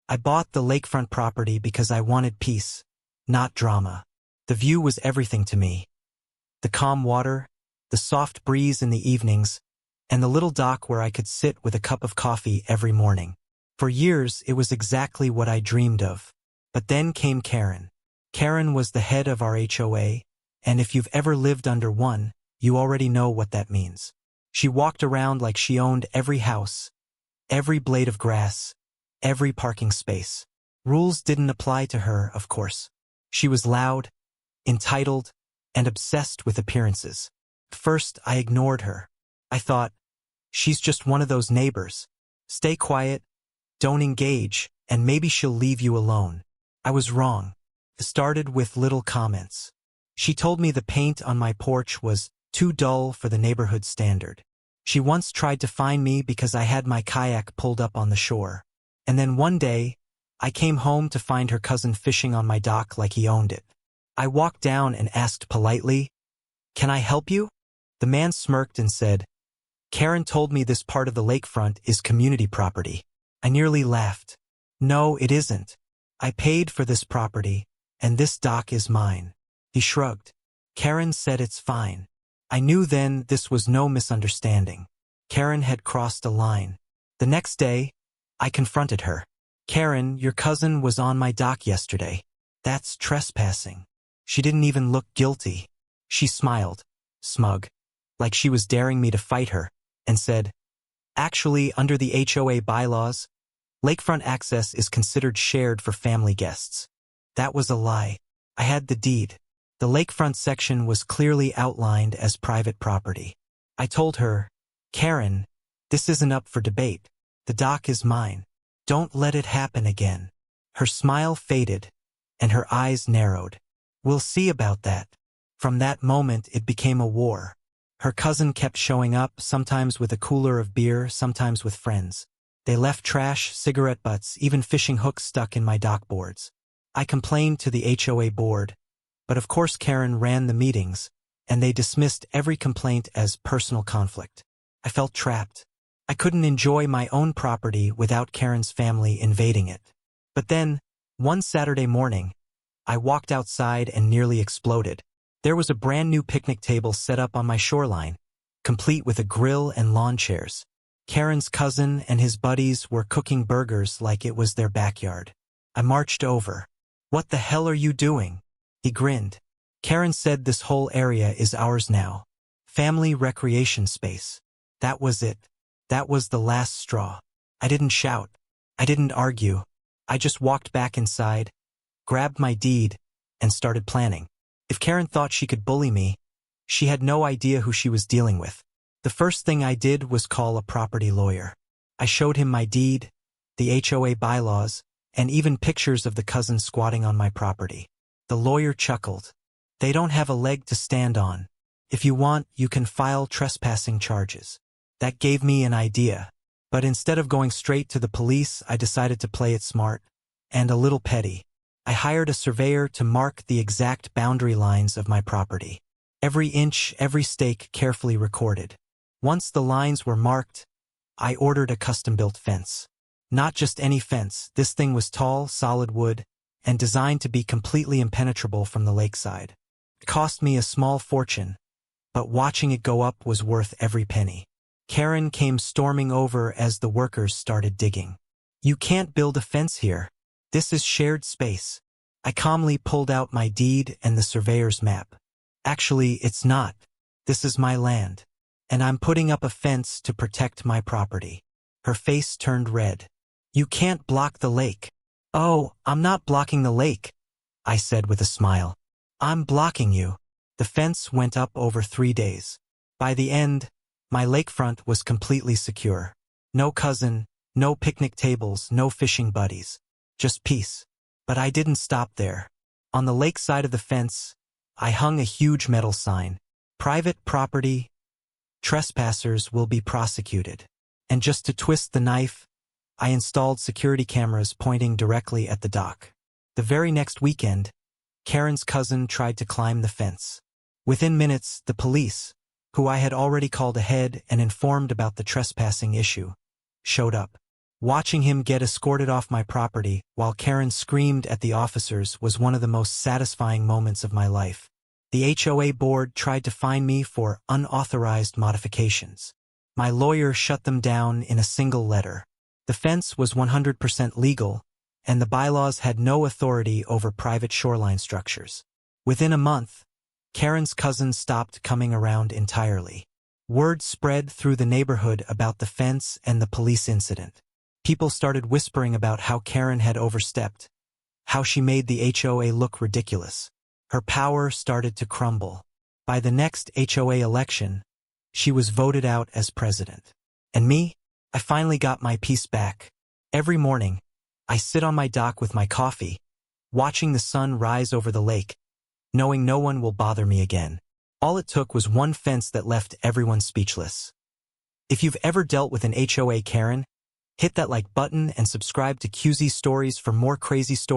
I bought the lakefront property because I wanted peace, not drama. The view was everything to me. The calm water, the soft breeze in the evenings, and the little dock where I could sit with a cup of coffee every morning. For years, it was exactly what I dreamed of. But then came Karen. Karen was the head of our HOA, and if you've ever lived under one, you already know what that means. She walked around like she owned every house, every blade of grass, every parking space. Rules didn't apply to her, of course. She was loud, entitled, and obsessed with appearances. First, I ignored her. I thought, she's just one of those neighbors. Stay quiet, don't engage, and maybe she'll leave you alone. I was wrong. It started with little comments. She told me the paint on my porch was too dull for the neighborhood standard. She once tried to fine me because I had my kayak pulled up on the shore. And then one day, I came home to find her cousin fishing on my dock like he owned it. I walked down and asked politely, "Can I help you?" The man smirked and said, "Karen told me this part of the lakefront is community property." I nearly laughed. "No, it isn't. I paid for this property, and this dock is mine." He shrugged. Karen said it's fine. I knew then this was no misunderstanding. Karen had crossed a line. The next day, I confronted her. "Karen, your cousin was on my dock yesterday. That's trespassing." She didn't even look guilty. She smiled, smug, like she was daring me to fight her, and said, "Actually, under the HOA bylaws, lakefront access is considered shared for family guests." That was a lie. I had the deed. The lakefront section was clearly outlined as private property. I told her, "Karen, this isn't up for debate. The dock is mine. Don't let it happen again." Her smile faded, and her eyes narrowed. "We'll see about that." From that moment, it became a war. Her cousin kept showing up, sometimes with a cooler of beer, sometimes with friends. They left trash, cigarette butts, even fishing hooks stuck in my dock boards. I complained to the HOA board, but of course Karen ran the meetings, and they dismissed every complaint as personal conflict. I felt trapped. I couldn't enjoy my own property without Karen's family invading it. But then, one Saturday morning, I walked outside and nearly exploded. There was a brand new picnic table set up on my shoreline, complete with a grill and lawn chairs. Karen's cousin and his buddies were cooking burgers like it was their backyard. I marched over. "What the hell are you doing?" He grinned. "Karen said this whole area is ours now. Family recreation space." That was it. That was the last straw. I didn't shout. I didn't argue. I just walked back inside, grabbed my deed, and started planning. If Karen thought she could bully me, she had no idea who she was dealing with. The first thing I did was call a property lawyer. I showed him my deed, the HOA bylaws, and even pictures of the cousin squatting on my property. The lawyer chuckled. "They don't have a leg to stand on. If you want, you can file trespassing charges." That gave me an idea. But instead of going straight to the police, I decided to play it smart and a little petty. I hired a surveyor to mark the exact boundary lines of my property. Every inch, every stake carefully recorded. Once the lines were marked, I ordered a custom-built fence. Not just any fence, this thing was tall, solid wood, and designed to be completely impenetrable from the lakeside. It cost me a small fortune, but watching it go up was worth every penny. Karen came storming over as the workers started digging. "You can't build a fence here. This is shared space." I calmly pulled out my deed and the surveyor's map. "Actually, it's not. This is my land, and I'm putting up a fence to protect my property." Her face turned red. "You can't block the lake." "Oh, I'm not blocking the lake," I said with a smile. "I'm blocking you." The fence went up over 3 days. By the end, my lakefront was completely secure. No cousin, no picnic tables, no fishing buddies. Just peace. But I didn't stop there. On the lake side of the fence, I hung a huge metal sign. "Private property. Trespassers will be prosecuted." And just to twist the knife, I installed security cameras pointing directly at the dock. The very next weekend, Karen's cousin tried to climb the fence. Within minutes, the police, who I had already called ahead and informed about the trespassing issue, showed up. Watching him get escorted off my property while Karen screamed at the officers was one of the most satisfying moments of my life. The HOA board tried to fine me for unauthorized modifications. My lawyer shut them down in a single letter. The fence was 100% legal, and the bylaws had no authority over private shoreline structures. Within a month, Karen's cousin stopped coming around entirely. Word spread through the neighborhood about the fence and the police incident. People started whispering about how Karen had overstepped, how she made the HOA look ridiculous. Her power started to crumble. By the next HOA election, she was voted out as president. And me? I finally got my peace back. Every morning, I sit on my dock with my coffee, watching the sun rise over the lake, knowing no one will bother me again. All it took was one fence that left everyone speechless. If you've ever dealt with an HOA Karen, hit that like button and subscribe to QZ Stories for more crazy stories.